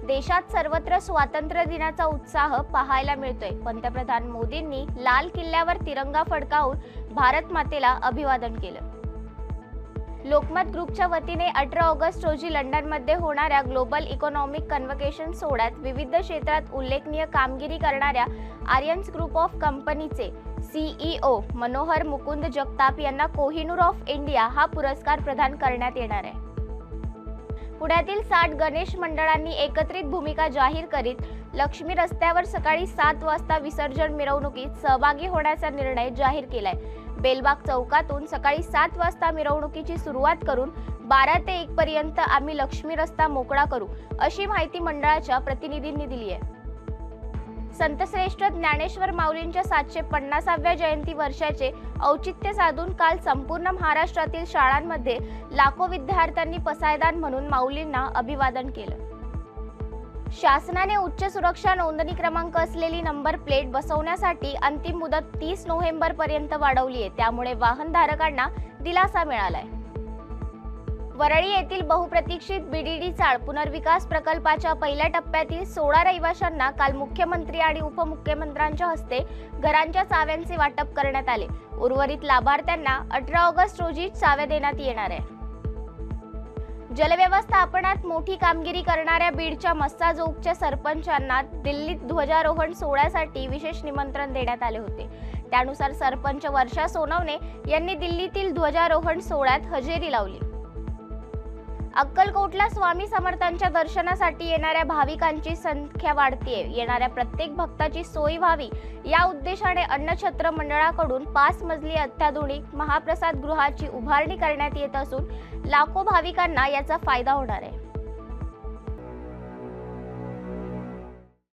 देशात सर्वत्र स्वातंत्र्य दिनाचा उत्साह पाहायला मिळतोय। पंतप्रधान मोदींनी लाल किल्ल्यावर तिरंगा फडकावून भारत मातेला अभिवादन केलं। लोकमत ग्रुपच्या वतीने 18 ऑगस्ट रोजी लंडनमध्ये होणाऱ्या ग्लोबल इकॉनॉमिक कन्व्होकेशन सोहळ्यात विविध क्षेत्रात उल्लेखनीय कामगिरी करणाऱ्या आर्यन्स ग्रुप ऑफ कंपनीचे CEO मनोहर मुकुंद जगताप यांना कोहिनूर ऑफ इंडिया हा पुरस्कार प्रदान करण्यात येणार आहे। पुण्यातील 60 गणेश मंडळांनी एकत्रित भूमिका जाहीर करीत लक्ष्मी रस्त्यावर सकाळी 7 वाजता विसर्जन मिरवणुकीत सहभागी होण्याचा निर्णय जाहीर केलाय। बेलबाग चौकातून सकाळी 7 वाजता मिरवणुकीची सुरुवात करून 12 ते 1 पर्यंत आम्ही लक्ष्मी रस्ता मोकळा करू, अशी माहिती मंडळाच्या प्रतिनिधींनी दिली आहे। संतश्रेष्ठ ज्ञानेश्वर माऊलींच्या 750व्या जयंती वर्षाचे औचित्य साधून काल संपूर्ण महाराष्ट्रातील शाळांमध्ये लाखो विद्यार्थ्यांनी पसायदान म्हणून माऊलींना अभिवादन केलं। शासनाने उच्च सुरक्षा नोंदणी क्रमांक असलेली नंबर प्लेट बसवण्यासाठी अंतिम मुदत 30 नोव्हेंबर पर्यंत वाढवली आहे। त्यामुळे वाहनधारकांना दिलासा मिळालाय। वरळी येथील बहुप्रतीक्षित BDD चाळ पुनर्विकास प्रकल्पाच्या पहिल्या टप्प्यातील 16 रहिवाशांना काल मुख्यमंत्री आणि उपमुख्यमंत्र्यांच्या हस्ते घरांच्या चाव्यांचे वाटप करण्यात आले। उर्वरित लाभार्थ्यांना 18 ऑगस्ट रोजी चाव्या देण्यात येणार आहे। जलव्यवस्थापनात मोठी कामगिरी करणाऱ्या बीडच्या मस्साजोगच्या सरपंचांना दिल्लीत ध्वजारोहण सोहळ्यासाठी विशेष निमंत्रण देण्यात आले होते। त्यानुसार सरपंच वर्षा सोनवणे यांनी दिल्लीतील ध्वजारोहण सोहळ्यात हजेरी लावली। अक्कलकोटला स्वामी समर्थांच्या दर्शनासाठी येणाऱ्या भाविकांची संख्या वाढतेय। येणाऱ्या प्रत्येक भक्ताची सोय व्हावी या उद्देशाने अन्नछत्र मंडळाकडून 5 मजली अत्याधुनिक महाप्रसाद गृहाची उभारणी करण्यात येत असून लाखो भाविकांना याचा फायदा होणार आहे।